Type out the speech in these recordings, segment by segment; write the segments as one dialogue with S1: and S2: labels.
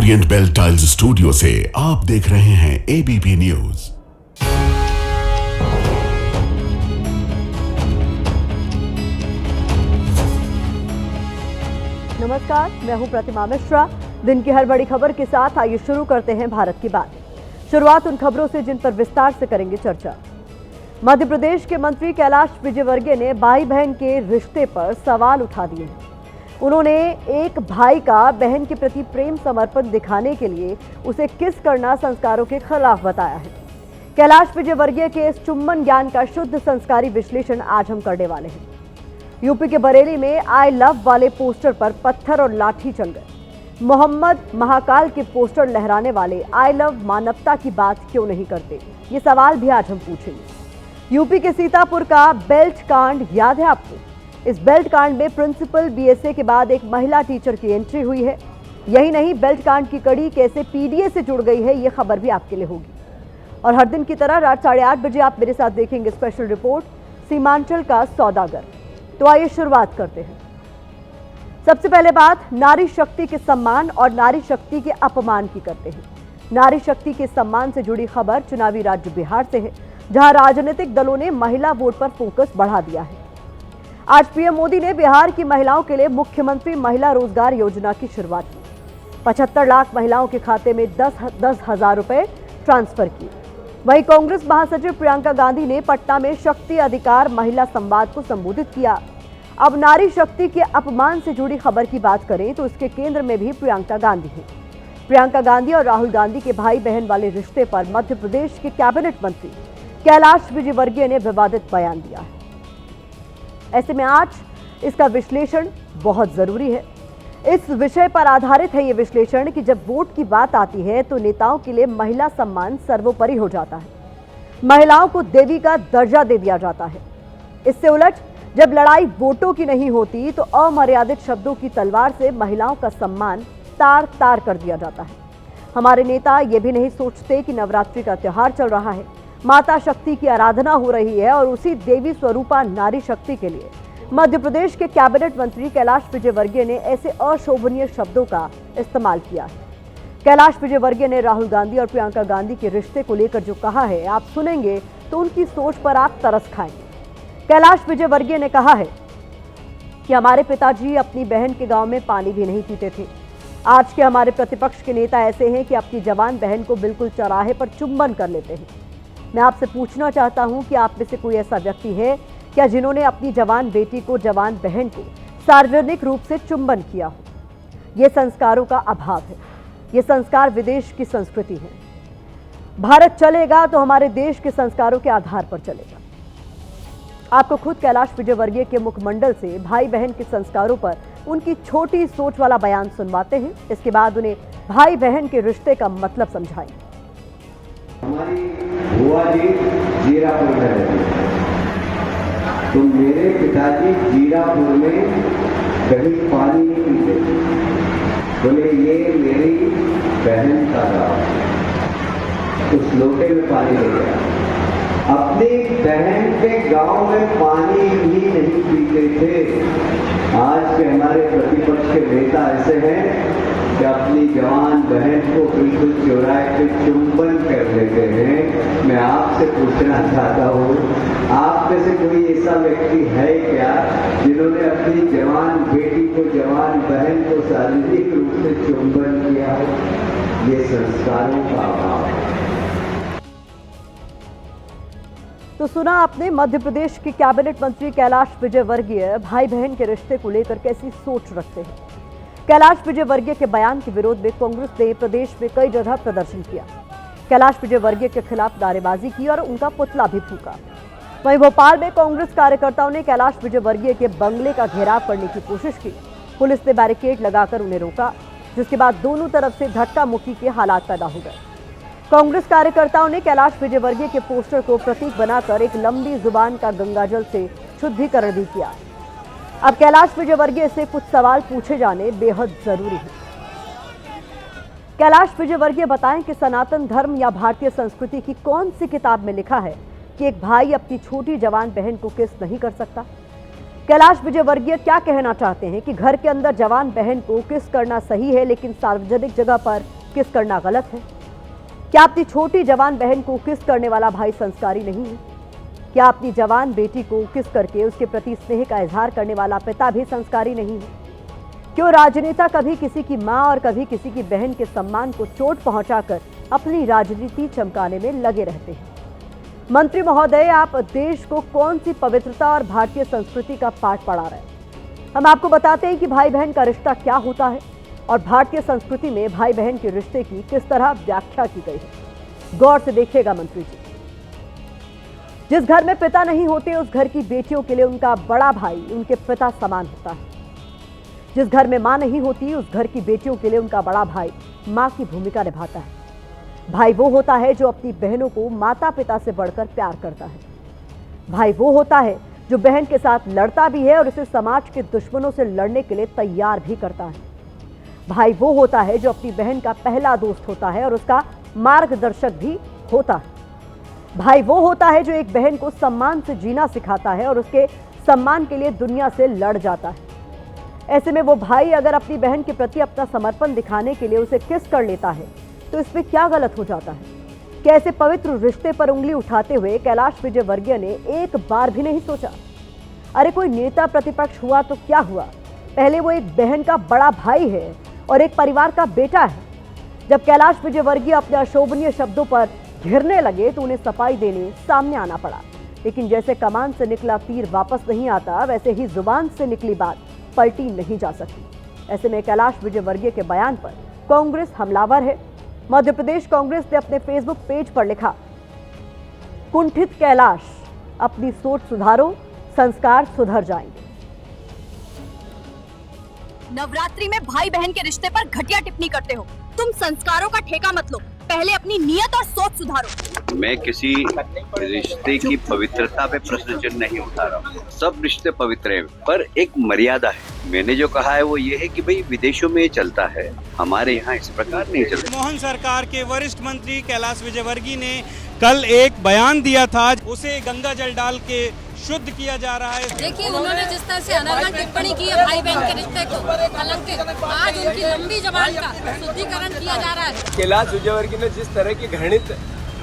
S1: Orient bell tiles studio से आप देख रहे हैं एबीपी न्यूज।
S2: नमस्कार, मैं हूं प्रतिमा मिश्रा। दिन की हर बड़ी खबर के साथ आइए शुरू करते हैं भारत की बात। शुरुआत उन खबरों से जिन पर विस्तार से करेंगे चर्चा। मध्य प्रदेश के मंत्री कैलाश विजयवर्गीय ने भाई बहन के रिश्ते पर सवाल उठा दिए हैं। उन्होंने एक भाई का बहन के प्रति प्रेम समर्पण दिखाने के लिए उसे किस करना संस्कारों के खिलाफ बताया है। कैलाश विजयवर्गीय के इस चुंबन ज्ञान का शुद्ध संस्कारी विश्लेषण आज हम करने वाले हैं। यूपी के बरेली में आई लव वाले पोस्टर पर पत्थर और लाठी चल गए। मोहम्मद महाकाल के पोस्टर लहराने वाले आई लव मानवता की बात क्यों नहीं करते, ये सवाल भी आज हम पूछेंगे। यूपी के सीतापुर का बेल्ट कांड याद है आपको? इस बेल्ट कांड में प्रिंसिपल बीएसए के बाद एक महिला टीचर की एंट्री हुई है। यही नहीं, बेल्ट कांड की कड़ी कैसे पीडीए से जुड़ गई है, ये खबर भी आपके लिए होगी। और हर दिन की तरह रात 8:30 बजे आप मेरे साथ देखेंगे स्पेशल रिपोर्ट सीमांचल का सौदागर। तो आइए शुरुआत करते हैं। सबसे पहले बात नारी शक्ति के सम्मान और नारी शक्ति के अपमान की करते हैं। नारी शक्ति के सम्मान से जुड़ी खबर चुनावी राज्य बिहार से है, जहां राजनीतिक दलों ने महिला वोट पर फोकस बढ़ा दिया है। आज पीएम मोदी ने बिहार की महिलाओं के लिए मुख्यमंत्री महिला रोजगार योजना की शुरुआत की। 75 लाख महिलाओं के खाते में 10,000 रुपए ट्रांसफर किए। वहीं कांग्रेस महासचिव प्रियंका गांधी ने पटना में शक्ति अधिकार महिला संवाद को संबोधित किया। अब नारी शक्ति के अपमान से जुड़ी खबर की बात करें तो इसके केंद्र में भी प्रियंका गांधी है। प्रियंका गांधी और राहुल गांधी के भाई बहन वाले रिश्ते पर मध्य प्रदेश के कैबिनेट मंत्री कैलाश विजयवर्गीय ने विवादित बयान दिया है। ऐसे में आज इसका विश्लेषण बहुत जरूरी है। इस विषय पर आधारित है ये विश्लेषण कि जब वोट की बात आती है तो नेताओं के लिए महिला सम्मान सर्वोपरि हो जाता है। महिलाओं को देवी का दर्जा दे दिया जाता है। इससे उलट जब लड़ाई वोटों की नहीं होती तो अमर्यादित शब्दों की तलवार से महिलाओं का सम्मान तार तार कर दिया जाता है। हमारे नेता ये भी नहीं सोचते कि नवरात्रि का त्योहार चल रहा है, माता शक्ति की आराधना हो रही है और उसी देवी स्वरूपा नारी शक्ति के लिए मध्य प्रदेश के कैबिनेट मंत्री कैलाश विजयवर्गीय ने ऐसे अशोभनीय शब्दों का इस्तेमाल किया है। कैलाश विजयवर्गीय ने राहुल गांधी और प्रियंका गांधी के रिश्ते को लेकर जो कहा है, आप सुनेंगे तो उनकी सोच पर आप तरस खाएंगे। कैलाश विजयवर्गीय ने कहा है कि हमारे पिताजी अपनी बहन के गांव में पानी भी नहीं पीते थे। आज के हमारे प्रतिपक्ष के नेता ऐसे हैं कि अपनी जवान बहन को बिल्कुल चौराहे पर चुंबन कर लेते हैं। मैं आपसे पूछना चाहता हूं कि आप में से कोई ऐसा व्यक्ति है क्या जिन्होंने अपनी जवान बेटी को, जवान बहन को सार्वजनिक रूप से चुंबन किया हो? यह संस्कारों का अभाव है। ये संस्कार विदेश की संस्कृति है। भारत चलेगा तो हमारे देश के संस्कारों के आधार पर चलेगा। आपको खुद कैलाश विजयवर्गीय के मुखमंडल से भाई बहन के संस्कारों पर उनकी छोटी सोच वाला बयान सुनवाते हैं। इसके बाद उन्हें भाई बहन के रिश्ते का मतलब समझाएंगे।
S3: हमारी बुआ जी जीरापुर में रहती है, तो मेरे पिताजी जीरापुर में कहीं पानी नहीं पीते। बोले ये मेरी बहन का गाँव, उस लोटे में पानी ले गया। अपनी बहन के गांव में पानी भी नहीं पीते थे। आज के हमारे प्रतिपक्ष के नेता ऐसे हैं कि अपनी जवान बहन को बिल्कुल चौराहे पे चुंबन कर लेते हैं। मैं आपसे पूछना चाहता हूँ, आप में से कोई ऐसा व्यक्ति है क्या जिन्होंने अपनी जवान बेटी को, जवान बहन को शारीरिक रूप से चुंबन किया हो? ये संस्कारों का अभाव है।
S2: तो सुना आपने मध्य प्रदेश के कैबिनेट मंत्री कैलाश विजयवर्गीय भाई बहन के रिश्ते को लेकर कैसी सोच रखते हैं। कैलाश विजयवर्गीय के बयान के विरोध में कांग्रेस ने प्रदेश में कई जगह प्रदर्शन किया। कैलाश विजयवर्गीय के खिलाफ नारेबाजी की और उनका पुतला भी फूंका। वहीं भोपाल में कांग्रेस कार्यकर्ताओं ने कैलाश विजयवर्गीय के बंगले का घेराव करने की कोशिश की। पुलिस ने बैरिकेड लगाकर उन्हें रोका, जिसके बाद दोनों तरफ से धक्का मुक्की के हालात पैदा हो गए। कांग्रेस कार्यकर्ताओं ने कैलाश विजयवर्गीय के पोस्टर को प्रतीक बनाकर एक लंबी जुबान का गंगाजल से शुद्धिकरण भी किया। अब कैलाश विजयवर्गीय से कुछ सवाल पूछे जाने बेहद जरूरी है। कैलाश विजयवर्गीय बताएं कि सनातन धर्म या भारतीय संस्कृति की कौन सी किताब में लिखा है कि एक भाई अपनी छोटी जवान बहन को किस नहीं कर सकता? कैलाश विजयवर्गीय क्या कहना चाहते हैं कि घर के अंदर जवान बहन को किस करना सही है लेकिन सार्वजनिक जगह पर किस करना गलत है? क्या अपनी छोटी जवान बहन को किस करने वाला भाई संस्कारी नहीं है? क्या अपनी जवान बेटी को किस करके उसके प्रति स्नेह का इजहार करने वाला पिता भी संस्कारी नहीं है? क्यों राजनेता कभी किसी की मां और कभी किसी की बहन के सम्मान को चोट पहुंचाकर अपनी राजनीति चमकाने में लगे रहते हैं? मंत्री महोदय, आप देश को कौन सी पवित्रता और भारतीय संस्कृति का पाठ पढ़ा रहे हैं? हम आपको बताते हैं कि भाई बहन का रिश्ता क्या होता है और भारतीय संस्कृति में भाई बहन के रिश्ते की किस तरह व्याख्या की गई है। गौर से देखिएगा मंत्री जी। जिस घर में पिता नहीं होते उस घर की बेटियों के लिए उनका बड़ा भाई उनके पिता समान होता है। जिस घर में मां नहीं होती उस घर की बेटियों के लिए उनका बड़ा भाई मां की भूमिका निभाता है। भाई वो होता है जो अपनी बहनों को माता पिता से बढ़कर प्यार करता है। भाई वो होता है जो बहन के साथ लड़ता भी है और उसे समाज के दुश्मनों से लड़ने के लिए तैयार भी करता है। भाई वो होता है जो अपनी बहन का पहला दोस्त होता है और उसका मार्गदर्शक भी होता है। भाई वो होता है जो एक बहन को सम्मान से जीना सिखाता है और उसके सम्मान के लिए दुनिया से लड़ जाता है। ऐसे में वो भाई अगर अपनी बहन के प्रति अपना समर्पण दिखाने के लिए उसे किस कर लेता है तो इसमें क्या गलत हो जाता है? कैसे पवित्र रिश्ते पर उंगली उठाते हुए कैलाश विजयवर्गीय ने एक बार भी नहीं सोचा, अरे कोई नेता प्रतिपक्ष हुआ तो क्या हुआ, पहले वो एक बहन का बड़ा भाई है और एक परिवार का बेटा है। जब कैलाश विजयवर्गीय अपने अशोभनीय शब्दों पर घिरने लगे तो उन्हें सफाई देने सामने आना पड़ा। लेकिन जैसे कमान से निकला तीर वापस नहीं आता, वैसे ही जुबान से निकली बात पलटी नहीं जा सकती। ऐसे में कैलाश विजयवर्गीय के बयान पर कांग्रेस हमलावर है। मध्य प्रदेश कांग्रेस ने अपने फेसबुक पेज पर लिखा, कुंठित कैलाश, अपनी सोच सुधारो, संस्कार सुधर जाएंगे।
S4: नवरात्रि में भाई बहन के रिश्ते पर घटिया टिप्पणी करते हो। तुम संस्कारों का ठेका मत लो, पहले अपनी नियत और सोच सुधारो।
S5: मैं किसी रिश्ते की पवित्रता पे प्रश्न चिन्ह नहीं उठा रहा हूँ। सब रिश्ते पवित्र हैं, पर एक मर्यादा है। मैंने जो कहा है वो ये है कि भाई विदेशों में ये चलता है, हमारे यहाँ इस प्रकार नहीं चलता।
S6: मोहन सरकार के वरिष्ठ मंत्री कैलाश विजयवर्गीय ने कल एक बयान दिया था, उसे गंगा जल डाल के शुद्ध किया जा रहा है।
S7: देखिए, उन्होंने जिस तरह से अनर्गल टिप्पणी की है भाई बहन के रिश्ते को, हालांकि आज उनकी लंबी जबान का शुद्धिकरण किया जा रहा है।
S8: कैलाश विजयवर्गीय ने जिस तरह की घृणित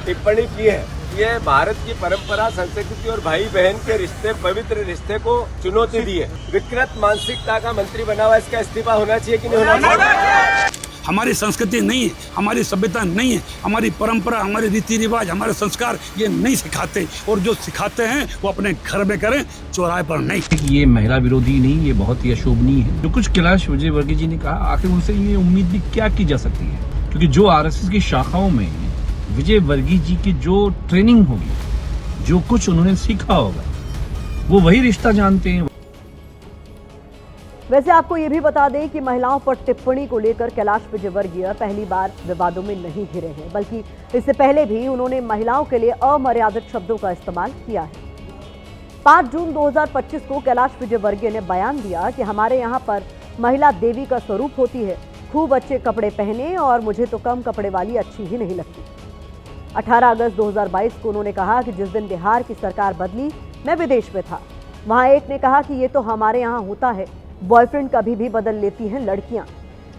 S8: टिप्पणी की है, ये भारत की परंपरा, संस्कृति और भाई बहन के रिश्ते, पवित्र रिश्ते को चुनौती दी है। विकृत मानसिकता का मंत्री बना हुआ, इसका इस्तीफा होना चाहिए कि नहीं होना चाहिए?
S9: हमारी संस्कृति नहीं है, हमारी सभ्यता नहीं है, हमारी परंपरा, हमारे रीति रिवाज, हमारे संस्कार ये नहीं सिखाते, और जो सिखाते हैं वो अपने घर में करें, चौराहे पर नहीं।
S10: ये महिला विरोधी नहीं, ये बहुत ही अशोभनीय है जो कुछ कैलाश विजयवर्गीय जी ने कहा। आखिर उनसे ये उम्मीद भी क्या की जा सकती है, क्योंकि जो आरएसएस की शाखाओं में विजयवर्गीय जी की जो ट्रेनिंग होगी, जो कुछ उन्होंने सीखा होगा, वो वही रिश्ता जानते हैं।
S2: वैसे आपको ये भी बता दें कि महिलाओं पर टिप्पणी को लेकर कैलाश विजयवर्गीय पहली बार विवादों में नहीं घिरे हैं, बल्कि इससे पहले भी उन्होंने महिलाओं के लिए अमर्यादित शब्दों का इस्तेमाल किया है। 5 जून 2025 को कैलाश विजयवर्गीय ने बयान दिया कि हमारे यहाँ पर महिला देवी का स्वरूप होती है, खूब अच्छे कपड़े पहने और मुझे तो कम कपड़े वाली अच्छी ही नहीं लगती। 18 अगस्त 2022 को उन्होंने कहा कि जिस दिन बिहार की सरकार बदली मैं विदेश में था, वहाँ एक ने कहा कि ये तो हमारे यहाँ होता है, बॉयफ्रेंड कभी भी बदल लेती हैं लड़कियां।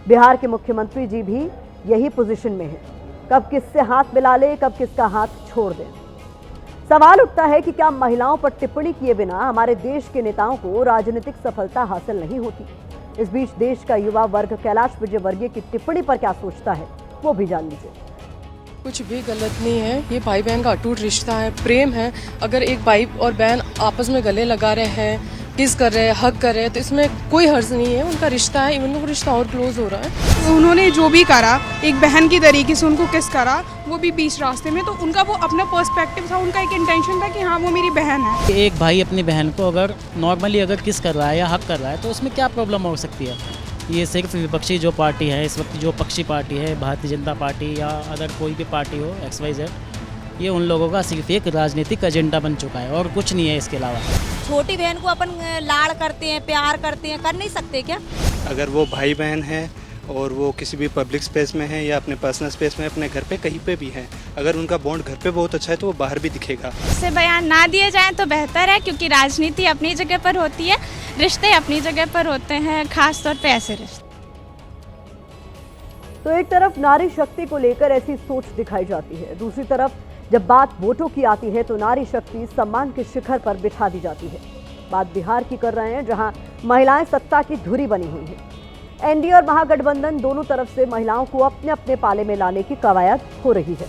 S2: बिहार के मुख्यमंत्री जी भी यही पोजीशन में हैं, कब किससे हाथ मिला ले, कब किसका हाथ छोड़ दें। सवाल उठता है कि क्या महिलाओं पर टिप्पणी किए बिना हमारे देश के नेताओं को राजनीतिक सफलता हासिल नहीं होती? इस बीच देश का युवा वर्ग कैलाश विजयवर्गीय की टिप्पणी पर क्या सोचता है, वो भी जान लीजिए।
S11: कुछ भी गलत नहीं है, ये भाई बहन का अटूट रिश्ता है, प्रेम है। अगर एक भाई और बहन आपस में गले लगा रहे हैं, किस कर रहे हैं, हक कर रहे हैं, तो इसमें कोई हर्ज नहीं है। उनका रिश्ता है, इवन वो रिश्ता और क्लोज हो रहा है।
S12: उन्होंने जो भी करा, एक बहन की तरीके से उनको किस करा, वो भी बीच रास्ते में, तो उनका वो अपना पर्सपेक्टिव था, उनका एक इंटेंशन था कि हाँ वो मेरी बहन है।
S13: एक भाई अपनी बहन को अगर नॉर्मली अगर किस कर रहा है या हक कर रहा है तो उसमें क्या प्रॉब्लम हो सकती है? ये सिर्फ विपक्षी जो पार्टी है इस वक्त, जो पक्षी पार्टी है, भारतीय जनता पार्टी या अदर कोई भी पार्टी हो, XYZ, ये उन लोगों का सिर्फ एक राजनीतिक एजेंडा बन चुका है और कुछ नहीं है इसके अलावा।
S7: छोटी बहन को अपन लाड़ करते हैं, प्यार करते हैं, कर नहीं सकते क्या?
S6: अगर वो भाई बहन है और वो किसी भी पब्लिक स्पेस में है या अपने पर्सनल स्पेस में, अपने घर पे कहीं पे भी है, अगर उनका बॉन्ड घर पे बहुत अच्छा है तो वो बाहर भी दिखेगा।
S12: इससे बयान ना दिए जाए तो बेहतर है, क्योंकि राजनीति अपनी जगह पर होती है, रिश्ते अपनी जगह पर होते हैं, खास तौर पे ऐसे रिश्ते।
S2: तो एक तरफ नारी शक्ति को लेकर ऐसी सोच दिखाई जाती है, दूसरी तरफ जब बात वोटों की आती है तो नारी शक्ति सम्मान के शिखर पर बिठा दी जाती है। बात बिहार की कर रहे हैं, जहां महिलाएं सत्ता की धुरी बनी हुई हैं। एनडीए और महागठबंधन दोनों तरफ से महिलाओं को अपने अपने पाले में लाने की कवायद हो रही है।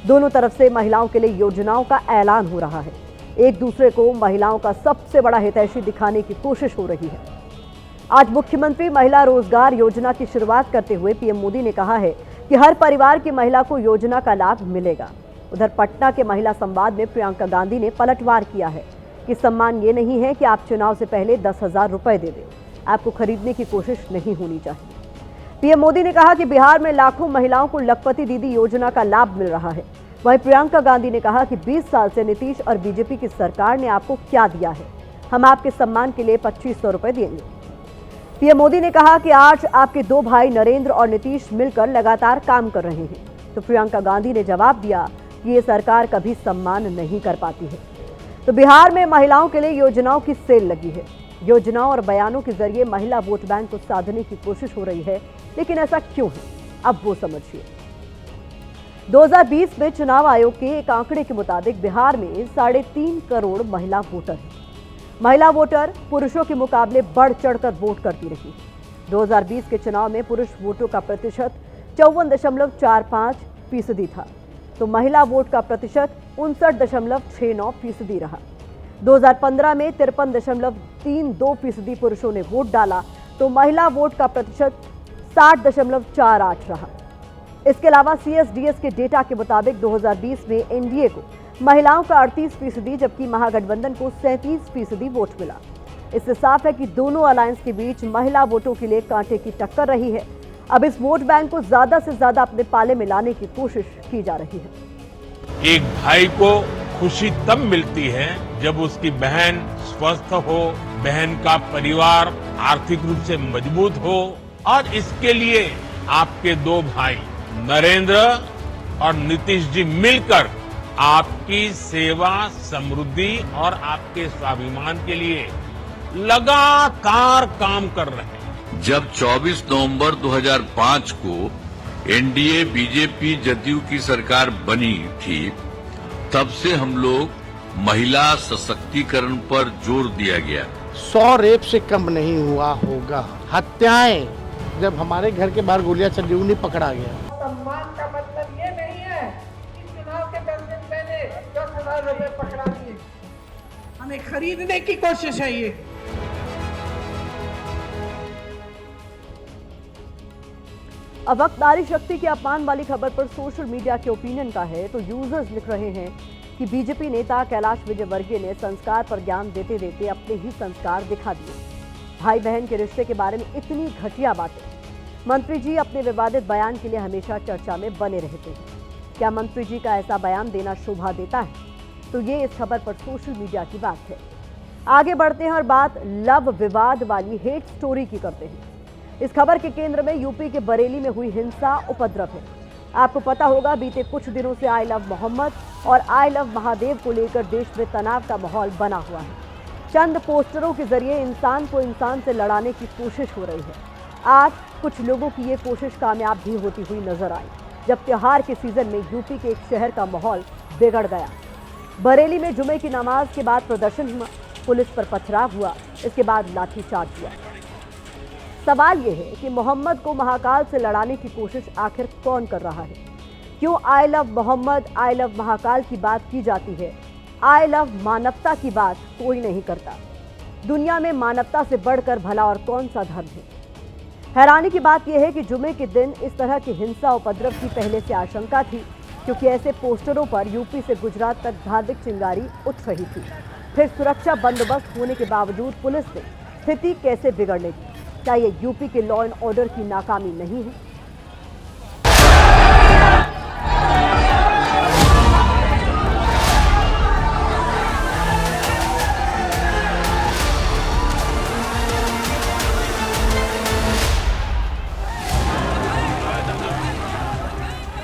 S2: दोनों तरफ से महिलाओं के लिए योजनाओं का ऐलान हो रहा है। एक दूसरे को महिलाओं का सबसे बड़ा हितैषी दिखाने की कोशिश हो रही है। आज मुख्यमंत्री महिला रोजगार योजना की शुरुआत करते हुए पीएम मोदी ने कहा है कि हर परिवार की महिला को योजना का लाभ मिलेगा। उधर पटना के महिला संवाद में प्रियंका गांधी ने पलटवार किया है कि सम्मान ये नहीं है कि आप चुनाव से पहले 10,000 रुपए दे दें, आपको खरीदने की कोशिश नहीं होनी चाहिए। पीएम मोदी ने कहा कि बिहार में लाखों महिलाओं को लखपति दीदी योजना का लाभ मिल रहा है। वहीं प्रियंका गांधी ने कहा कि 20 साल से नीतीश और बीजेपी की सरकार ने आपको क्या दिया है, हम आपके सम्मान के लिए 2500 रुपए देंगे। पीएम मोदी ने कहा कि आज आपके दो भाई नरेंद्र और नीतीश मिलकर लगातार काम कर रहे हैं। तो प्रियंका गांधी ने जवाब दिया कि ये सरकार कभी सम्मान नहीं कर पाती है। तो बिहार में महिलाओं के लिए योजनाओं की सेल लगी है। योजनाओं और बयानों के जरिए महिला वोट बैंक को साधने की कोशिश हो रही है, लेकिन ऐसा क्यों है, अब वो समझिए। 2020 में चुनाव आयोग के एक आंकड़े के मुताबिक बिहार में 3.5 करोड़ महिला वोटर हैं। महिला वोटर पुरुषों के मुकाबले बढ़ चढ़कर वोट करती रही। 2020 के चुनाव में पुरुष वोटों का प्रतिशत 54.45% था, तो महिला वोट का प्रतिशत 59.69% रहा। 2015 में 53.32% पुरुषों ने वोट डाला, तो महिला वोट का प्रतिशत 60.48 रहा। इसके अलावा CSDS के डेटा के मुताबिक 2020 में एनडीए को महिलाओं का 38%, जबकि महागठबंधन को 37% वोट मिला। इससे साफ है कि दोनों अलायंस के बीच महिला वोटों के लिए कांटे की टक्कर रही है। अब इस वोट बैंक को ज्यादा से ज्यादा अपने पाले में लाने की कोशिश की जा रही है।
S14: एक भाई को खुशी तब मिलती है जब उसकी बहन स्वस्थ हो, बहन का परिवार आर्थिक रूप से मजबूत हो, और इसके लिए आपके दो भाई नरेंद्र और नीतीश जी मिलकर आपकी सेवा, समृद्धि और आपके स्वाभिमान के लिए लगातार काम कर रहे हैं।
S15: जब 24 नवंबर 2005 को एनडीए, बीजेपी, जदयू की सरकार बनी थी, तब से हम लोग महिला सशक्तिकरण पर जोर दिया गया।
S16: 100 रेप से कम नहीं हुआ होगा। हत्याएं, जब हमारे घर के बाहर गोलियां चल रही, उन्हें पकड़ा गया।
S17: सम्मान का मतलब ये नहीं है कि चुनाव के 10 दिन पहले 10,000 रुपए पकड़ा दिए, हमें खरीदने की कोशिश है ये।
S2: अब वक्त नारी शक्ति के अपमान वाली खबर पर सोशल मीडिया के ओपिनियन का है, तो यूजर्स लिख रहे हैं कि बीजेपी नेता कैलाश विजयवर्गीय ने संस्कार पर ज्ञान देते देते अपने ही संस्कार दिखा दिए। भाई बहन के रिश्ते के बारे में इतनी घटिया बातें। मंत्री जी अपने विवादित बयान के लिए हमेशा चर्चा में बने रहते हैं। क्या मंत्री जी का ऐसा बयान देना शोभा देता है? तो ये इस खबर पर सोशल मीडिया की बात है। आगे बढ़ते हैं और बात लव विवाद वाली हेट स्टोरी की करते हैं। इस खबर के केंद्र में यूपी के बरेली में हुई हिंसा उपद्रव है। आपको पता होगा, बीते कुछ दिनों से आई लव मोहम्मद और आई लव महादेव को लेकर देश में तनाव का माहौल बना हुआ है। चंद पोस्टरों के जरिए इंसान को इंसान से लड़ाने की कोशिश हो रही है। आज कुछ लोगों की ये कोशिश कामयाब भी होती हुई नजर आई, जब त्योहार के सीजन में यूपी के एक शहर का माहौल बिगड़ गया। बरेली में जुमे की नमाज के बाद प्रदर्शन हुआ, पुलिस पर पथराव हुआ, इसके बाद लाठीचार्ज हुआ। सवाल यह है कि मोहम्मद को महाकाल से लड़ाने की कोशिश आखिर कौन कर रहा है? क्यों I love Mohammad, I love Mahakal की बात की जाती है, आई लव मानवता की बात कोई नहीं करता? दुनिया में मानवता से बढ़कर भला और कौन सा धर्म है? हैरानी की बात यह है कि जुमे के दिन इस तरह की हिंसा उपद्रव की पहले से आशंका थी, क्योंकि ऐसे पोस्टरों पर यूपी से गुजरात तक धार्मिक चिंगारी उठ रही थी। फिर सुरक्षा बंदोबस्त होने के बावजूद पुलिस ने स्थिति कैसे बिगड़ने दी? क्या ये यूपी के लॉ एंड ऑर्डर की नाकामी नहीं है?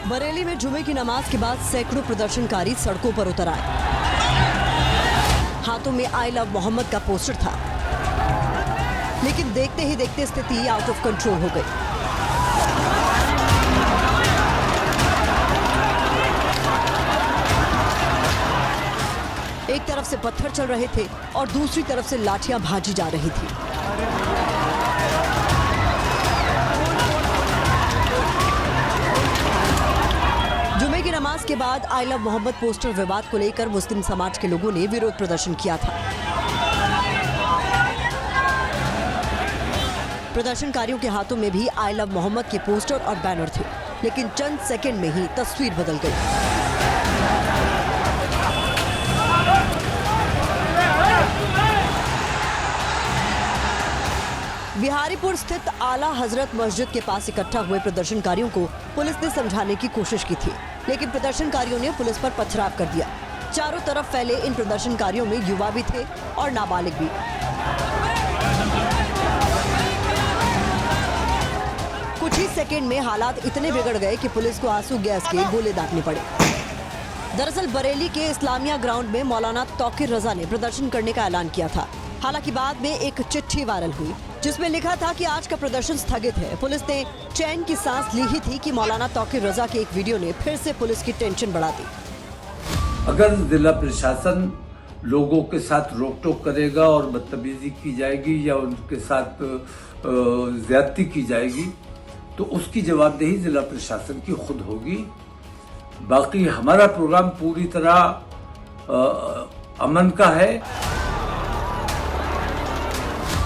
S18: बरेली में जुमे की नमाज के बाद सैकड़ों प्रदर्शनकारी सड़कों पर उतर आए। हाथों में आई लव मोहम्मद का पोस्टर था। लेकिन देखते ही देखते स्थिति आउट ऑफ कंट्रोल हो गई। एक तरफ से पत्थर चल रहे थे और दूसरी तरफ से लाठियां भाजी जा रही थी। जुमे की नमाज के बाद आई लव मोहम्मद पोस्टर विवाद को लेकर मुस्लिम समाज के लोगों ने विरोध प्रदर्शन किया था। प्रदर्शनकारियों के हाथों में भी आई लव मोहम्मद के पोस्टर और बैनर थे, लेकिन चंद सेकंड में ही तस्वीर बदल गई। बिहारीपुर स्थित आला हजरत मस्जिद के पास इकट्ठा हुए प्रदर्शनकारियों को पुलिस ने समझाने की कोशिश की थी, लेकिन प्रदर्शनकारियों ने पुलिस पर पथराव कर दिया। चारों तरफ फैले इन प्रदर्शनकारियों में युवा भी थे और नाबालिग भी। कुछ ही सेकंड में हालात इतने बिगड़ गए कि पुलिस को आंसू गैस के गोले दागने पड़े। दरअसल बरेली के इस्लामिया ग्राउंड में मौलाना तौकीर रजा ने प्रदर्शन करने का ऐलान किया था। हालांकि बाद में एक चिट्ठी वायरल हुई जिसमें लिखा था कि आज का प्रदर्शन स्थगित है। पुलिस ने चैन की सांस ली ही थी कि मौलाना तौकीर रजा के एक वीडियो ने फिर से पुलिस की टेंशन बढ़ा दी।
S19: अगर जिला प्रशासन लोगों के साथ रोक टोक करेगा और बदतमीजी की जाएगी या उनके साथ ज्यादती की जाएगी तो उसकी जवाबदेही जिला प्रशासन की खुद होगी। बाकी हमारा प्रोग्राम पूरी तरह अमन का है।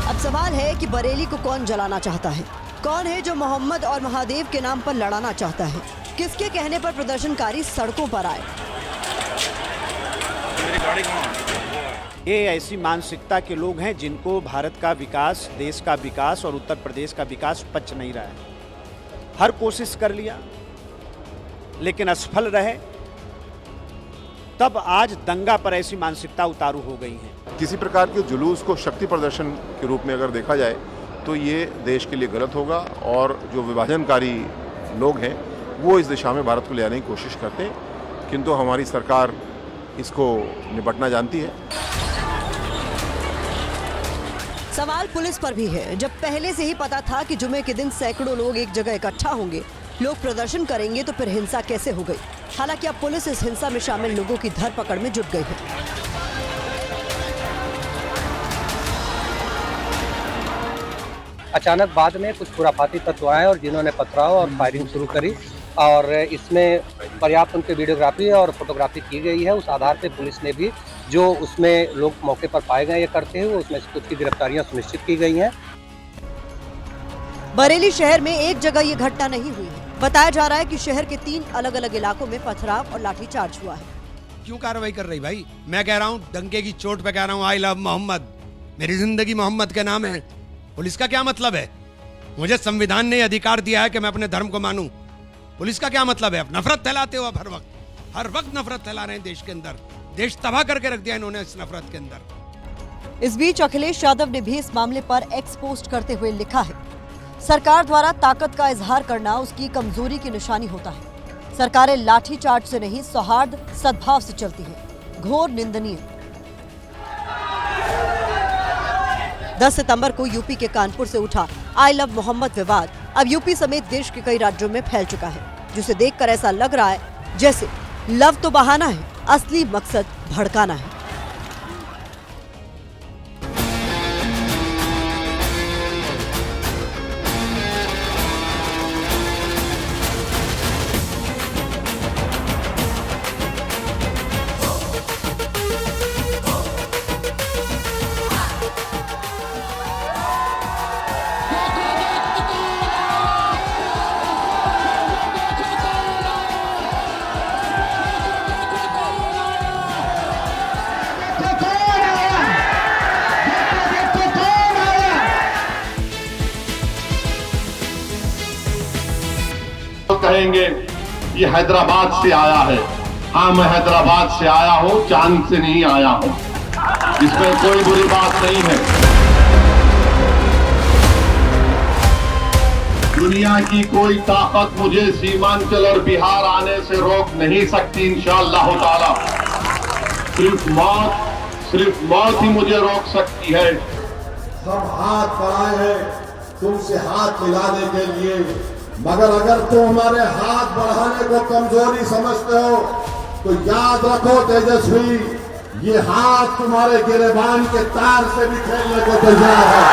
S18: अब सवाल है कि बरेली को कौन जलाना चाहता है? कौन है जो मोहम्मद और महादेव के नाम पर लड़ाना चाहता है? किसके कहने पर प्रदर्शनकारी सड़कों पर आए?
S20: ये ऐसी मानसिकता के लोग हैं जिनको भारत का विकास, देश का विकास और उत्तर प्रदेश का विकास पच नहीं रहा है। हर कोशिश कर लिया लेकिन असफल रहे, तब आज दंगा पर ऐसी मानसिकता उतारू हो गई है।
S21: किसी प्रकार के जुलूस को शक्ति प्रदर्शन के रूप में अगर देखा जाए तो ये देश के लिए गलत होगा और जो विभाजनकारी लोग हैं वो इस दिशा में भारत को ले आने की कोशिश करते हैं, किंतु हमारी सरकार इसको निपटना जानती है।
S18: सवाल पुलिस पर भी है। जब पहले से ही पता था कि जुमे के दिन सैकड़ों लोग एक जगह इकट्ठा होंगे, लोग प्रदर्शन करेंगे, तो फिर हिंसा कैसे हो गई? हालांकि अब पुलिस इस हिंसा में शामिल लोगों की धरपकड़ में जुट गई है।
S22: अचानक बाद में कुछ खुराफाती तत्व आए और जिन्होंने पथराव और फायरिंग शुरू करी और इसमें पर्याप्त उनकी वीडियोग्राफी और फोटोग्राफी की गई है। उस आधार पे पुलिस ने भी जो उसमें लोग मौके पर पाए गए ये करते हुए उसमें से कुछ की गिरफ्तारियां सुनिश्चित की गई हैं।
S18: बरेली शहर में एक जगह ये घटना नहीं हुई है। बताया जा रहा है कि शहर के 3 अलग अलग इलाकों में पथराव और लाठीचार्ज हुआ है।
S23: क्यों कार्रवाई कर रही भाई? मैं कह रहा हूँ डंके की चोट पे कह रहा हूँ आई लव मोहम्मद, मेरी जिंदगी मोहम्मद के नाम है। पुलिस का क्या मतलब है? मुझे संविधान ने अधिकार दिया है कि मैं अपने धर्म को मानूं। पुलिस का क्या मतलब है? नफरत फैलाते हो आप हर वक्त नफरत फैला रहे हैं देश के अंदर। देश तबाह करके रख दिया इन्होंने इस नफरत के अंदर।
S18: इस बीच अखिलेश यादव ने भी इस मामले पर एक्स पोस्ट करते हुए लिखा है, सरकार द्वारा ताकत का इजहार करना उसकी कमजोरी की निशानी होता है। सरकारें लाठीचार्ज से नहीं सौहार्द सद्भाव से चलती है। घोर निंदनीय। 10 सितंबर को यूपी के कानपुर से उठा आई लव मोहम्मद विवाद अब यूपी समेत देश के कई राज्यों में फैल चुका है, जिसे देखकर ऐसा लग रहा है जैसे लव तो बहाना है, असली मकसद भड़काना है।
S24: कहेंगे ये हैदराबाद से आया है। हाँ, मैं हैदराबाद से आया हूं, चांद से नहीं आया हूं। इसमें कोई बुरी बात नहीं है। दुनिया की कोई ताकत मुझे सीमांचल और बिहार आने से रोक नहीं सकती इंशाअल्लाह ताला। सिर्फ मौत ही मुझे रोक सकती है। सब हाथ बढ़ाए हैं तुमसे हाथ मिलाने के लिए, मगर अगर तुम हमारे हाथ बढ़ाने को कमजोरी समझते हो तो याद रखो तेजस्वी, ये हाथ तुम्हारे गिरेबान के तार से भी खेलने को तैयार है।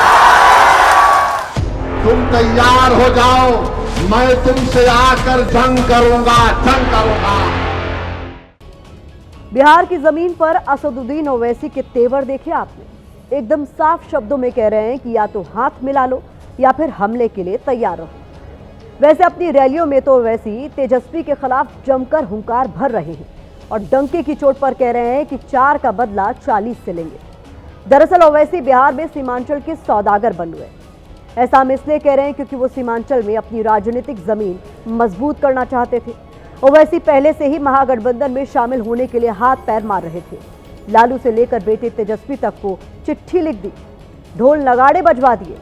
S24: तुम तैयार हो जाओ, मैं तुमसे आकर जंग करूंगा, जंग करूंगा।
S2: बिहार की जमीन पर असदुद्दीन ओवैसी के तेवर देखे आपने। एकदम साफ शब्दों में कह रहे हैं कि या तो हाथ मिला लो या फिर हमले के लिए तैयार रहो। वैसे अपनी रैलियों में तो ओवैसी तेजस्वी के खिलाफ जमकर हुंकार भर रहे हैं और डंके की चोट पर कह रहे हैं कि 4 का बदला 40 से लेंगे। दरअसल ओवैसी बिहार में सीमांचल के सौदागर बन गए। ऐसा हम इसलिए कह रहे हैं क्योंकि वो सीमांचल में अपनी राजनीतिक जमीन मजबूत करना चाहते थे। ओवैसी पहले से ही महागठबंधन में शामिल होने के लिए हाथ पैर मार रहे थे। लालू से लेकर बेटे तेजस्वी तक को चिट्ठी लिख दी, ढोल नगाड़े बजवा दिए,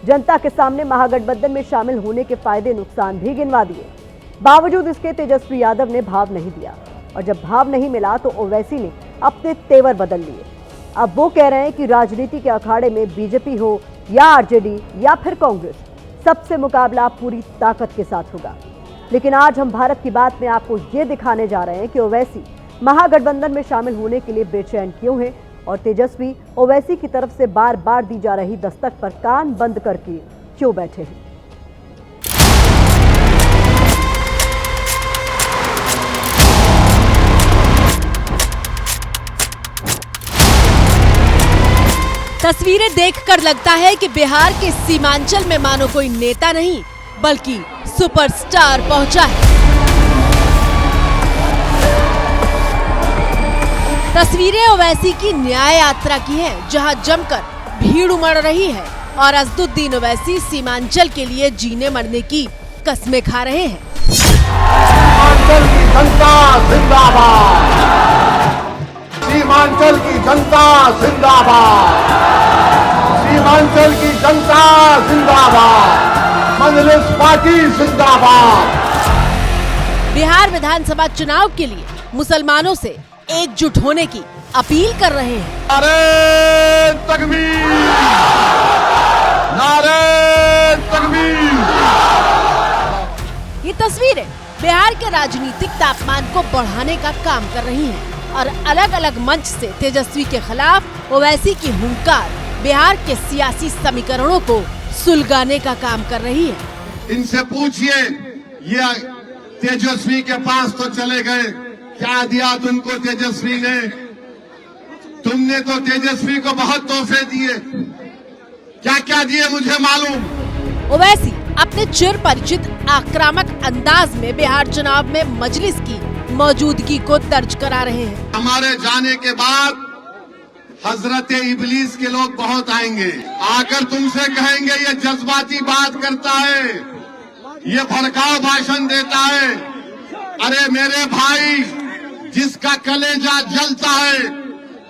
S2: जनता के सामने महागठबंधन में शामिल होने के फायदे नुकसान भी गिनवा दिए। बावजूद इसके तेजस्वी यादव ने भाव नहीं दिया और जब भाव नहीं मिला तो ओवैसी ने अपने तेवर बदल लिए। अब वो कह रहे हैं कि राजनीति के अखाड़े में बीजेपी हो या आरजेडी या फिर कांग्रेस, सबसे मुकाबला पूरी ताकत के साथ होगा। लेकिन आज हम भारत की बात में आपको ये दिखाने जा रहे हैं कि ओवैसी महागठबंधन में शामिल होने के लिए बेचैन क्यों हैं और तेजस्वी ओवैसी की तरफ से बार बार दी जा रही दस्तक पर कान बंद करके क्यों बैठे हैं।
S1: तस्वीरें देखकर लगता है कि बिहार के सीमांचल में मानो कोई नेता नहीं बल्कि सुपरस्टार पहुंचा है। तस्वीरें ओवैसी की न्याय यात्रा की हैं, जहां जमकर भीड़ उमड़ रही है और असदुद्दीन ओवैसी सीमांचल के लिए जीने मरने की कस्में खा रहे हैं।
S24: सीमांचल की जनता जिंदाबाद, सीमांचल की जनता जिंदाबाद, सीमांचल की जनता जिंदाबाद, मजलिस पार्टी जिंदाबाद।
S1: बिहार विधानसभा चुनाव के लिए मुसलमानों से एकजुट होने की अपील कर रहे हैं।
S24: नारे तकबीर, नारे तकबीर।
S1: ये तस्वीरें बिहार के राजनीतिक तापमान को बढ़ाने का काम कर रही हैं और अलग अलग मंच से तेजस्वी के खिलाफ ओवैसी की हुंकार बिहार के सियासी समीकरणों को सुलगाने का काम कर रही है।
S24: इनसे पूछिए, ये तेजस्वी के पास तो चले गए, क्या दिया तुमको तेजस्वी ने? तुमने तो तेजस्वी को बहुत तोहफे दिए, क्या क्या दिए मुझे मालूम।
S1: ओवैसी अपने चिर परिचित आक्रामक अंदाज में बिहार चुनाव में मजलिस की मौजूदगी को दर्ज करा रहे हैं।
S24: हमारे जाने के बाद हजरत इबलीस के लोग बहुत आएंगे, आकर तुमसे कहेंगे ये जज्बाती बात करता है, ये भड़काऊ भाषण देता है। अरे मेरे भाई, जिसका कलेजा जलता है,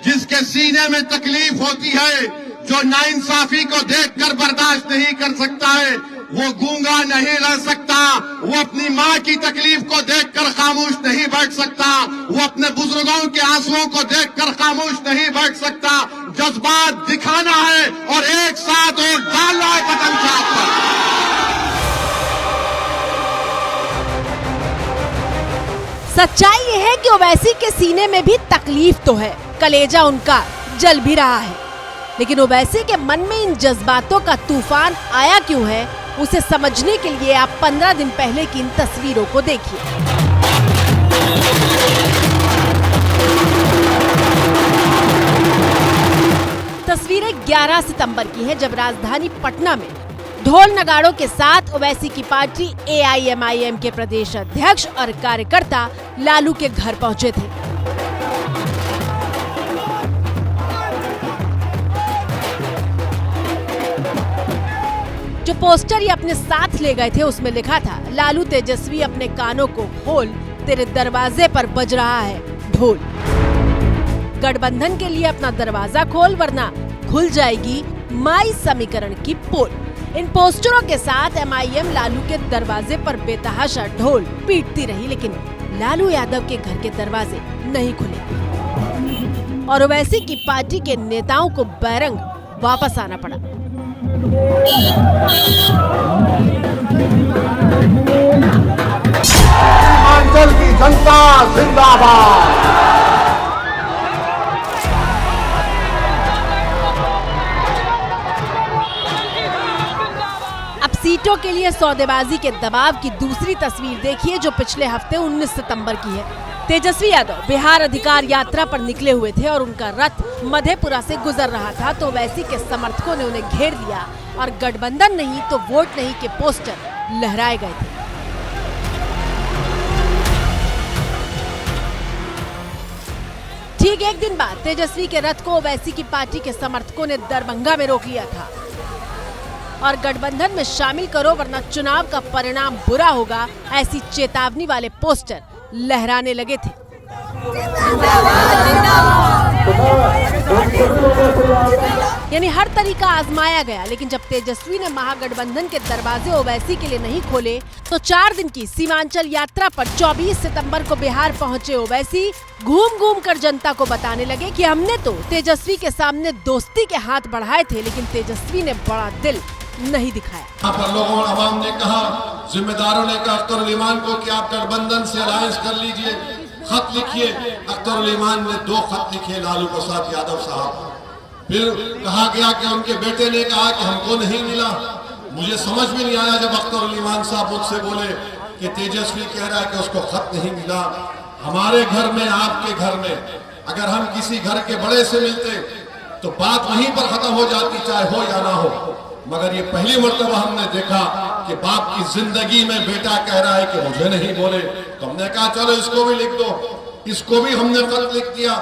S24: जिसके सीने में तकलीफ होती है, जो नाइंसाफी को देखकर बर्दाश्त नहीं कर सकता है, वो गूंगा नहीं रह सकता। वो अपनी माँ की तकलीफ को देखकर खामोश नहीं बैठ सकता। वो अपने बुजुर्गों के आंसुओं को देखकर खामोश नहीं बैठ सकता। जज्बात दिखाना है और एक साथ वोट डालना है बटन छाप पर।
S1: सच्चाई ये है कि ओवैसी के सीने में भी तकलीफ तो है, कलेजा उनका जल भी रहा है, लेकिन ओवैसी के मन में इन जज्बातों का तूफान आया क्यों है, उसे समझने के लिए आप 15 दिन पहले की इन तस्वीरों को देखिए। तस्वीरें 11 सितंबर की हैं, जब राजधानी पटना में ढोल नगाड़ों के साथ ओवैसी की पार्टी AIMIM के प्रदेश अध्यक्ष और कार्यकर्ता लालू के घर पहुंचे थे। जो पोस्टर ये अपने साथ ले गए थे उसमें लिखा था, लालू तेजस्वी अपने कानों को खोल, तेरे दरवाजे पर बज रहा है ढोल। गठबंधन के लिए अपना दरवाजा खोल वरना खुल जाएगी माई समीकरण की पोल। इन पोस्टरों के साथ MIM लालू के दरवाजे पर बेतहाशा ढोल पीटती रही, लेकिन लालू यादव के घर के दरवाजे नहीं खुले और ओवैसी की पार्टी के नेताओं को बैरंग वापस आना पड़ा।
S24: सीमांचल की जनता जिंदाबाद।
S1: अब सीटों के लिए सौदेबाजी के दबाव की दूसरी तस्वीर देखिए जो पिछले हफ्ते 19 सितंबर की है। तेजस्वी यादव बिहार अधिकार यात्रा पर निकले हुए थे और उनका रथ मधेपुरा से गुजर रहा था तो ओवैसी के समर्थकों ने उन्हें घेर लिया और गठबंधन नहीं तो वोट नहीं के पोस्टर लहराए गए थे। ठीक एक दिन बाद तेजस्वी के रथ को ओवैसी की पार्टी के समर्थकों ने दरभंगा में रोक लिया था और गठबंधन में शामिल करो वरना चुनाव का परिणाम बुरा होगा ऐसी चेतावनी वाले पोस्टर लहराने लगे थे। यानी हर तरीका आजमाया गया, लेकिन जब तेजस्वी ने महागठबंधन के दरवाजे ओवैसी के लिए नहीं खोले तो 4 दिन की सीमांचल यात्रा पर 24 सितंबर को बिहार पहुंचे ओवैसी घूम घूम कर जनता को बताने लगे कि हमने तो तेजस्वी के सामने दोस्ती के हाथ बढ़ाए थे, लेकिन तेजस्वी ने बड़ा दिल नहीं दिखाया।
S24: यहाँ पर लोगों और आवाम ने कहा, जिम्मेदारों ने कहा अख्तर उल ईमान को कि आप गठबंधन से अलायंस कर लीजिए, खत लिखिए। अख्तर उल ईमान ने 2 खत लिखे लालू प्रसाद यादव साहब। फिर कहा गया कि उनके बेटे ने कहा कि हमको नहीं मिला। मुझे समझ में नहीं आया जब अख्तर उल ईमान साहब मुझसे बोले कि तेजस्वी कह रहा है कि उसको खत नहीं मिला। हमारे घर में, आपके घर में अगर हम किसी घर के बड़े से मिलते तो बात वहीं पर खत्म हो जाती, चाहे हो या ना हो। मगर ये पहली मर्तबा हमने देखा कि बाप की जिंदगी में बेटा कह रहा है कि मुझे नहीं बोले, तो हमने कहा चलो इसको भी लिख दो। इसको भी हमने खत लिख दिया।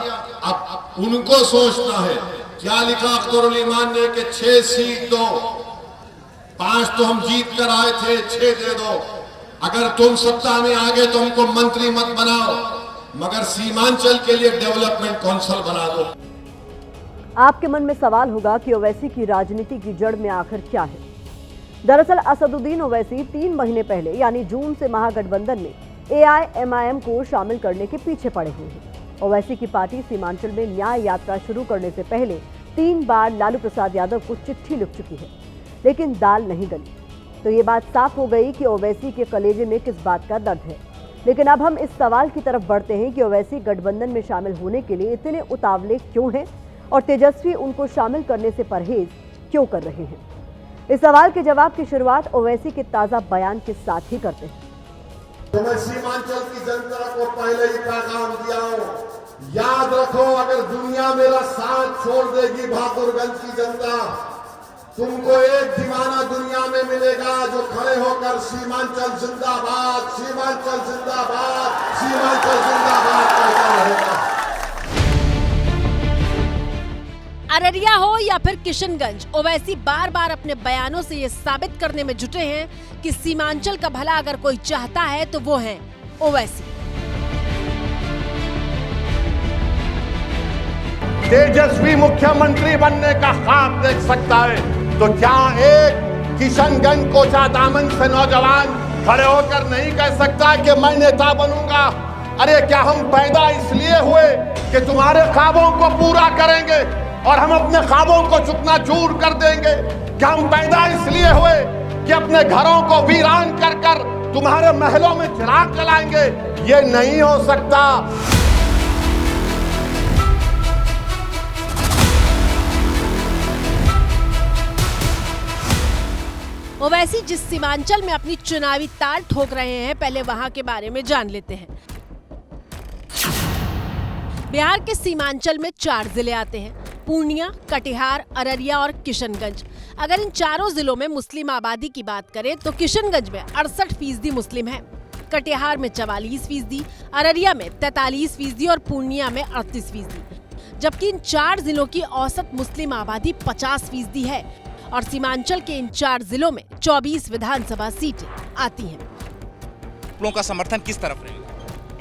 S24: अब उनको सोचना है क्या लिखा अख्तर उल ईमान ने कि 6 सीट दो, 5 तो हम जीत कर आए थे, 6 दे दो। अगर तुम सत्ता में आ गए तो हमको मंत्री मत बनाओ, मगर सीमांचल के लिए डेवलपमेंट काउंसिल बना दो।
S2: आपके मन में सवाल होगा कि ओवैसी की राजनीति की जड़ में आखिर क्या है। दरअसल असदुद्दीन ओवैसी 3 महीने पहले यानी जून से महागठबंधन में AIMIM को शामिल करने के पीछे पड़े हुए हैं। ओवैसी की पार्टी सीमांचल में न्याय यात्रा शुरू करने से पहले 3 बार लालू प्रसाद यादव को चिट्ठी लिख चुकी है, लेकिन दाल नहीं गली। तो ये बात साफ हो गई कि ओवैसी के कलेजे में किस बात का दर्द है। लेकिन अब हम इस सवाल की तरफ बढ़ते हैं कि ओवैसी गठबंधन में शामिल होने के लिए इतने उतावले क्यों हैं और तेजस्वी उनको शामिल करने से परहेज क्यों कर रहे हैं। इस सवाल के जवाब की शुरुआत ओवैसी के ताजा बयान के साथ ही करते हैं।
S24: तो मैं सीमांचल की जनता को पहले ही पैगाम दिया हूं, याद रखो अगर दुनिया मेरा साथ छोड़ देगी बहादुरगंज की जनता, तुमको एक दीवाना दुनिया में मिलेगा जो खड़े होकर सीमांचल जिंदाबाद, सीमांचल जिंदाबाद, सीमांचल जिंदाबाद कहता रहेगा।
S1: अररिया हो या फिर किशनगंज, ओवैसी बार बार अपने बयानों से ये साबित करने में जुटे हैं कि सीमांचल का भला अगर कोई चाहता है तो वो है ओवैसी।
S24: तेजस्वी मुख्यमंत्री बनने का ख्वाब देख सकता है तो क्या एक किशनगंज कोचा दामन से नौजवान खड़े होकर नहीं कह सकता कि मैं नेता बनूंगा? अरे क्या हम पैदा इसलिए हुए कि तुम्हारे ख्वाबों को पूरा करेंगे और हम अपने ख्वाबों को चूर कर देंगे? क्या हम पैदा इसलिए हुए कि अपने घरों को वीरान कर कर तुम्हारे महलों में चिराग जलाएंगे? ये नहीं हो सकता।
S1: ओवैसी जिस सीमांचल में अपनी चुनावी ताल ठोक रहे हैं, पहले वहां के बारे में जान लेते हैं। बिहार के सीमांचल में 4 जिले आते हैं, पूर्णिया, कटिहार, अररिया और किशनगंज। अगर इन चारों जिलों में मुस्लिम आबादी की बात करें तो किशनगंज में 68% मुस्लिम है, कटिहार में 44%, अररिया में 43% और पूर्णिया में 38%। जबकि इन 4 जिलों की औसत मुस्लिम आबादी 50% है और सीमांचल के इन 4 जिलों में 24 विधानसभा सीटें आती हैं।
S3: लोगों का समर्थन किस तरफ रहेगा?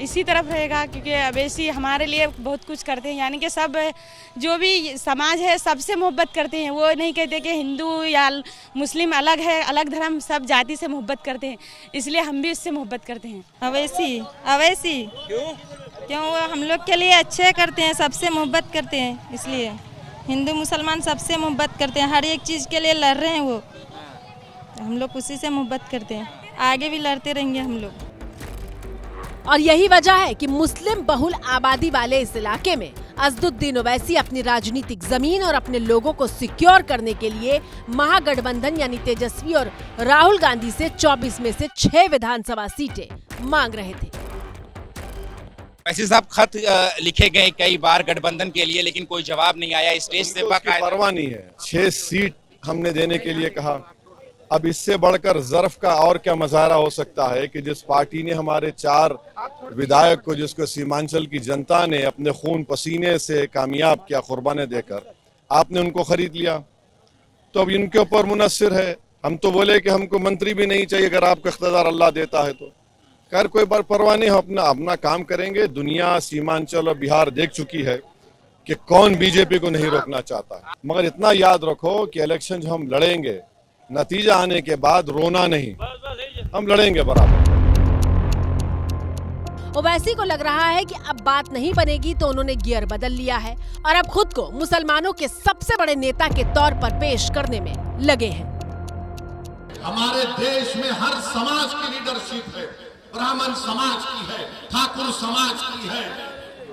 S4: इसी तरफ रहेगा क्योंकि ओवैसी हमारे लिए बहुत कुछ करते हैं, यानी कि सब जो भी समाज है सबसे मोहब्बत करते हैं। वो नहीं कहते कि हिंदू या मुस्लिम अलग है, अलग धर्म, सब जाति से मोहब्बत करते हैं, इसलिए हम भी उससे मोहब्बत करते हैं।
S5: ओवैसी क्यों वो हम लोग के लिए अच्छे करते हैं, सबसे मोहब्बत करते हैं, इसलिए
S4: हिंदू मुसलमान सबसे मोहब्बत करते हैं, हर एक चीज़ के लिए लड़ रहे हैं वो, हम लोग उसी से मोहब्बत करते हैं, आगे भी लड़ते रहेंगे हम लोग।
S1: और यही वजह है कि मुस्लिम बहुल आबादी वाले इस इलाके में असदुद्दीन ओवैसी अपनी राजनीतिक जमीन और अपने लोगों को सिक्योर करने के लिए महागठबंधन यानी तेजस्वी और राहुल गांधी से 24 में से 6 विधानसभा सीटें मांग रहे थे।
S3: वैसे साहब खत लिखे गए कई बार गठबंधन के लिए, लेकिन कोई जवाब नहीं आया। स्टेज से
S5: परवाह नहीं है। 6 सीट हमने देने के लिए कहा। अब इससे बढ़कर ज़र्फ का और क्या मजारा हो सकता है कि जिस पार्टी ने हमारे 4 विधायक को, जिसको सीमांचल की जनता ने अपने खून पसीने से कामयाब किया कुर्बानी देकर, आपने उनको खरीद लिया। तो अब इनके ऊपर मुनस्सिर है। हम तो बोले कि हमको मंत्री भी नहीं चाहिए अगर आपका इख्तियार अल्लाह देता है तो। खैर कोई बार परवाह नहीं, हम अपना काम करेंगे। दुनिया सीमांचल और बिहार देख चुकी है कि कौन बीजेपी को नहीं रोकना चाहता है। मगर इतना याद रखो कि इलेक्शन जो हम लड़ेंगे, नतीजा आने के बाद रोना नहीं, हम लड़ेंगे बराबर।
S1: ओवैसी को लग रहा है कि अब बात नहीं बनेगी, तो उन्होंने गियर बदल लिया है और अब खुद को मुसलमानों के सबसे बड़े नेता के तौर पर पेश करने में लगे हैं।
S24: हमारे देश में हर समाज की लीडरशिप है। ब्राह्मण समाज की है, ठाकुर समाज की है,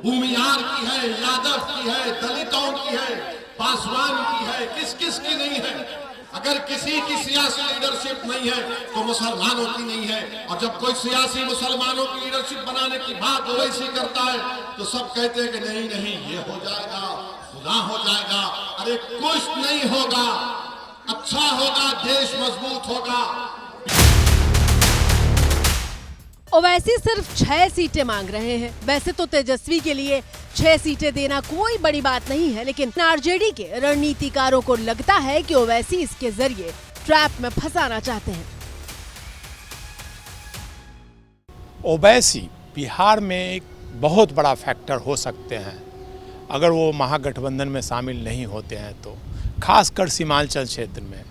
S24: भूमियार की है, यादव की है, दलितों की है, पासवान की है, किस किस की नहीं है। अगर किसी की सियासी लीडरशिप नहीं है तो मुसलमानों की नहीं है। और जब कोई सियासी मुसलमानों की लीडरशिप बनाने की बात ओवैसी करता है तो सब कहते हैं कि नहीं नहीं ये हो जाएगा, खुदा हो जाएगा। अरे कुछ नहीं होगा, अच्छा होगा, देश मजबूत होगा।
S1: ओवैसी सिर्फ 6 सीटें मांग रहे हैं। वैसे तो तेजस्वी के लिए 6 सीटें देना कोई बड़ी बात नहीं है, लेकिन आरजेडी के रणनीतिकारों को लगता है कि ओवैसी इसके जरिए ट्रैप में फंसाना चाहते हैं।
S23: ओवैसी बिहार में एक बहुत बड़ा फैक्टर हो सकते हैं अगर वो महागठबंधन में शामिल नहीं होते हैं तो, खासकर सीमांचल क्षेत्र में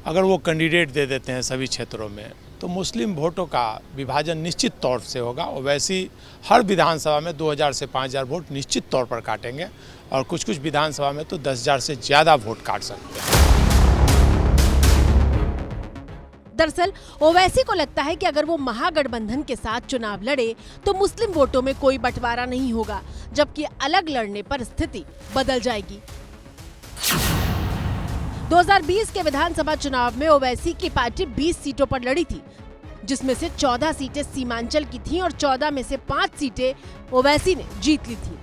S23: अगर वो कैंडिडेट दे देते हैं सभी क्षेत्रों में तो मुस्लिम वोटों का विभाजन निश्चित तौर से होगा। ओवैसी हर विधानसभा में 2000 से 5000 वोट निश्चित तौर पर काटेंगे और कुछ कुछ विधानसभा में तो 10,000 से ज़्यादा वोट काट सकते हैं।
S1: दरअसल ओवैसी को लगता है कि अगर वो महागठबंधन के साथ चुनाव लड़े तो मुस्लिम वोटों में कोई बंटवारा नहीं होगा, जबकि अलग लड़ने पर स्थिति बदल जाएगी। 2020 के विधानसभा चुनाव में ओवैसी की पार्टी 20 सीटों पर लड़ी थी, जिसमें से 14 सीटें सीमांचल की थीं और 14 में से 5 सीटें ओवैसी ने जीत ली थी,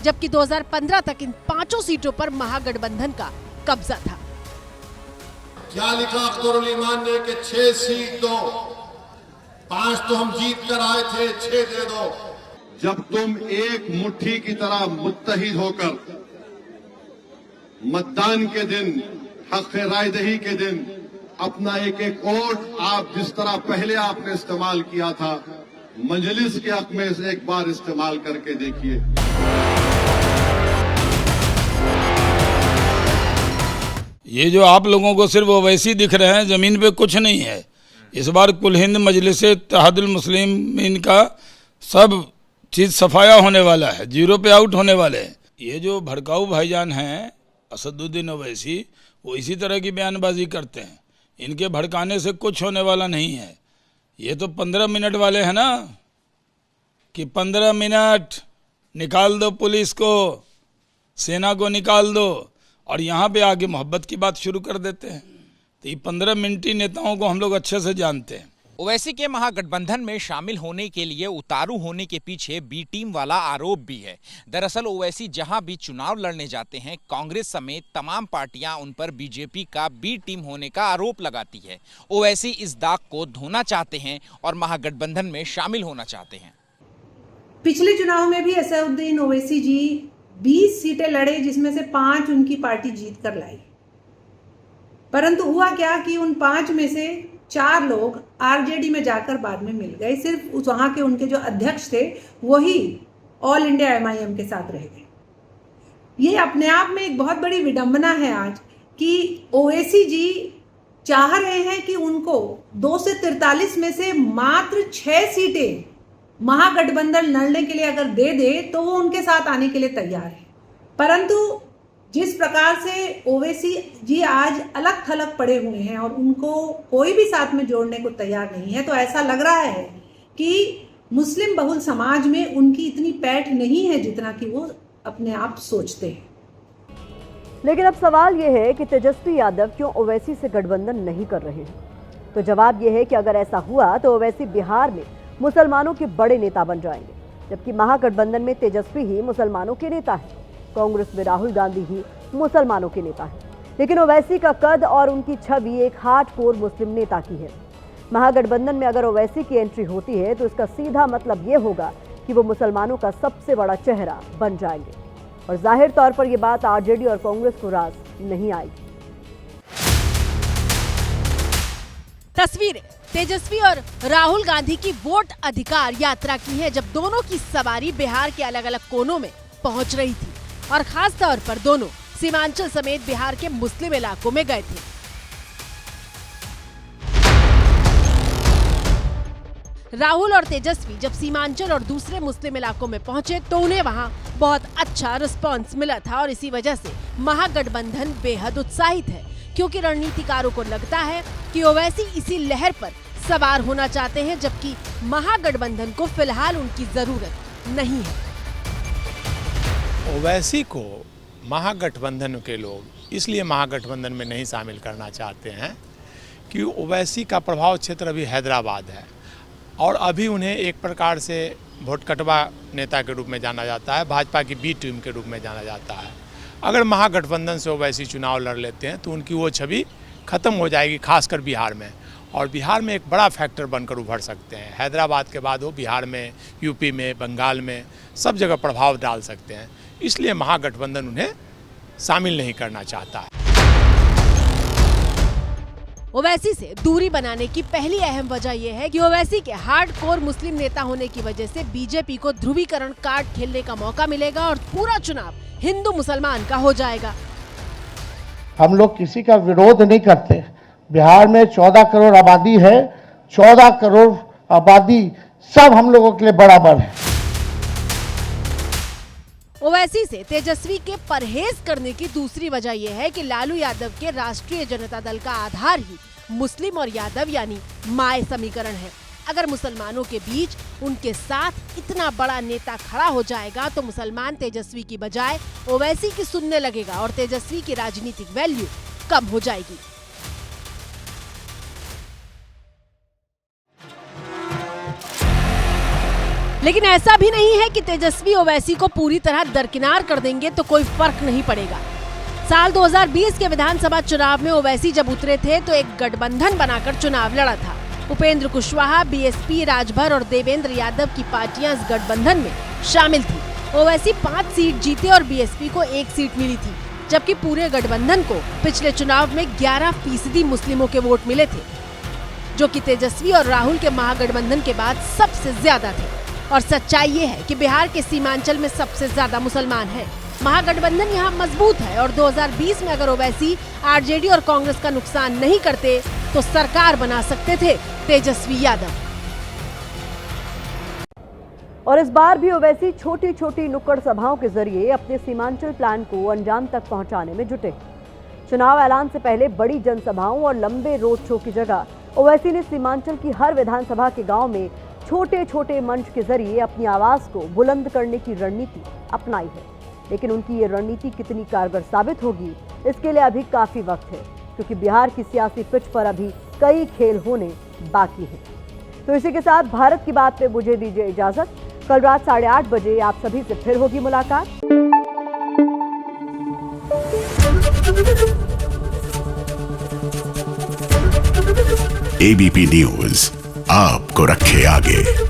S1: जबकि 2015 तक इन 5 सीटों पर महागठबंधन का कब्जा था।
S24: क्या लिखा अख्तरुल ईमान ने कि 6 सीट दो, 5 तो हम जीत कर आए थे, 6 दे दो। जब तुम एक मुट्ठी की तरह मुत्तहिद होकर मतदान के दिन, हक रायदही के दिन अपना एक एक वोट आप जिस तरह पहले आपने इस्तेमाल किया था, मजलिस के हक में से एक बार इस्तेमाल करके देखिए।
S8: ये जो आप लोगों को सिर्फ ओवैसी दिख रहे हैं, जमीन पे कुछ नहीं है। इस बार कुल हिंद मजलिस इत्तेहादुल मुस्लिमीन का सब चीज सफाया होने वाला है, 0 पे आउट होने वाले हैं। ये जो भड़काऊ भाईजान हैं असदुद्दीन ओवैसी, वो इसी तरह की बयानबाजी करते हैं। इनके भड़काने से कुछ होने वाला नहीं है। ये तो 15 मिनट वाले हैं ना, कि 15 मिनट निकाल दो पुलिस को, सेना को निकाल दो, और यहाँ पे आके मोहब्बत की बात शुरू कर देते हैं। तो ये 15 मिनटी नेताओं को हम लोग अच्छे से जानते हैं।
S3: ओवैसी के महागठबंधन में शामिल होने के लिए उतारू होने के पीछे बी टीम वाला आरोप भी है। दरअसल ओवैसी जहां भी चुनाव लड़ने जाते हैं, कांग्रेस समेत तमाम पार्टियां उन पर बीजेपी का बी टीम होने का आरोप लगाती है। ओवैसी इस दाग को धोना चाहते हैं और महागठबंधन में शामिल होना चाहते हैं।
S9: पिछले चुनाव में भी असदुद्दीन ओवैसी जी 20 सीटें लड़े, जिसमें से 5 उनकी पार्टी जीत कर लाई। परंतु हुआ क्या कि उन 5 में से 4 लोग आरजेडी में जाकर बाद में मिल गए। सिर्फ उस वहां के उनके जो अध्यक्ष थे वही ऑल इंडिया एमआईएम के साथ रह गए। ये अपने आप में एक बहुत बड़ी विडंबना है आज कि ओवैसी जी चाह रहे हैं कि उनको 2 से 43 में से मात्र 6 सीटें महागठबंधन लड़ने के लिए अगर दे दे तो वो उनके साथ आने के लिए तैयार है। परंतु जिस प्रकार से ओवैसी जी आज अलग थलग पड़े हुए हैं और उनको कोई भी साथ में जोड़ने को तैयार नहीं है, तो ऐसा लग रहा है कि मुस्लिम बहुल समाज में उनकी इतनी पैठ नहीं है जितना कि वो अपने आप सोचते हैं।
S2: लेकिन अब सवाल यह है कि तेजस्वी यादव क्यों ओवैसी से गठबंधन नहीं कर रहे हैं। तो जवाब यह है कि अगर ऐसा हुआ तो ओवैसी बिहार में मुसलमानों के बड़े नेता बन जाएंगे, जबकि महागठबंधन में तेजस्वी ही मुसलमानों के नेता हैं। कांग्रेस में राहुल गांधी ही मुसलमानों के नेता हैं, लेकिन ओवैसी का कद और उनकी छवि एक हार्डकोर मुस्लिम नेता की है। महागठबंधन में अगर ओवैसी की एंट्री होती है तो इसका सीधा मतलब ये होगा कि वो मुसलमानों का सबसे बड़ा चेहरा बन जाएंगे, और जाहिर तौर पर यह बात आरजेडी और कांग्रेस को रास नहीं आएगी।
S1: तस्वीरें तेजस्वी और राहुल गांधी की वोट अधिकार यात्रा की है, जब दोनों की सवारी बिहार के अलग अलग कोनों में पहुंच रही थी और खास तौर पर दोनों सीमांचल समेत बिहार के मुस्लिम इलाकों में गए थे। राहुल और तेजस्वी जब सीमांचल और दूसरे मुस्लिम इलाकों में पहुंचे तो उन्हें वहां बहुत अच्छा रिस्पांस मिला था, और इसी वजह से महागठबंधन बेहद उत्साहित है, क्योंकि रणनीतिकारों को लगता है कि ओवैसी इसी लहर पर सवार होना चाहते हैं, जबकि महागठबंधन को फिलहाल उनकी जरूरत नहीं है।
S7: ओवैसी को महागठबंधन के लोग इसलिए महागठबंधन में नहीं शामिल करना चाहते हैं कि ओवैसी का प्रभाव क्षेत्र अभी हैदराबाद है, और अभी उन्हें एक प्रकार से वोट कटवा नेता के रूप में जाना जाता है, भाजपा की बी टीम के रूप में जाना जाता है। अगर महागठबंधन से ओवैसी चुनाव लड़ लेते हैं तो उनकी वो छवि खत्म हो जाएगी, खासकर बिहार में, और बिहार में एक बड़ा फैक्टर बनकर उभर सकते हैं। हैदराबाद के बाद वो बिहार में, यूपी में, बंगाल में सब जगह प्रभाव डाल सकते हैं, इसलिए महागठबंधन उन्हें शामिल नहीं करना चाहता है।
S1: ओवैसी से दूरी बनाने की पहली अहम वजह यह है कि ओवैसी के हार्डकोर मुस्लिम नेता होने की वजह से बीजेपी को ध्रुवीकरण कार्ड खेलने का मौका मिलेगा और पूरा चुनाव हिंदू मुसलमान का हो जाएगा।
S16: हम लोग किसी का विरोध नहीं करते। बिहार में 14 करोड़ आबादी है, 14 करोड़ आबादी सब हम लोगों के लिए बराबर है।
S1: ओवैसी से तेजस्वी के परहेज करने की दूसरी वजह यह है कि लालू यादव के राष्ट्रीय जनता दल का आधार ही मुस्लिम और यादव यानी माय समीकरण है। अगर मुसलमानों के बीच उनके साथ इतना बड़ा नेता खड़ा हो जाएगा तो मुसलमान तेजस्वी की बजाय ओवैसी की सुनने लगेगा और तेजस्वी की राजनीतिक वैल्यू कम हो जाएगी। लेकिन ऐसा भी नहीं है कि तेजस्वी ओवैसी को पूरी तरह दरकिनार कर देंगे तो कोई फर्क नहीं पड़ेगा। साल 2020 के विधानसभा चुनाव में ओवैसी जब उतरे थे तो एक गठबंधन बनाकर चुनाव लड़ा था। उपेंद्र कुशवाहा, बीएसपी, राजभर और देवेंद्र यादव की पार्टियां इस गठबंधन में शामिल थी। ओवैसी 5 सीट जीते और बीएसपी को 1 सीट मिली थी, जबकि पूरे गठबंधन को पिछले चुनाव में 11% मुस्लिमों के वोट मिले थे, जो कि तेजस्वी और राहुल के महागठबंधन के बाद सबसे ज्यादा थे। और सच्चाई ये है कि बिहार के सीमांचल में सबसे ज्यादा मुसलमान हैं। महागठबंधन यहाँ मजबूत है और 2020 में अगर ओवैसी आरजेडी और कांग्रेस का नुकसान नहीं करते तो सरकार बना सकते थे तेजस्वी यादव।
S2: और इस बार भी ओवैसी छोटी छोटी नुक्कड़ सभाओं के जरिए अपने सीमांचल प्लान को अंजाम तक पहुंचाने में जुटे। चुनाव ऐलान से पहले बड़ी जनसभाओं और लंबे रोड शो की जगह ओवैसी ने सीमांचल की हर विधानसभा के गांव में छोटे छोटे मंच के जरिए अपनी आवाज को बुलंद करने की रणनीति अपनाई है। लेकिन उनकी ये रणनीति कितनी कारगर साबित होगी, इसके लिए अभी काफी वक्त है, क्योंकि बिहार की सियासी पिच पर अभी कई खेल होने बाकी हैं। तो इसी के साथ भारत की बात में मुझे दीजिए इजाजत। कल रात 8:30 बजे आप सभी से फिर होगी मुलाकात।
S10: एबीपी न्यूज आपको रखे आगे।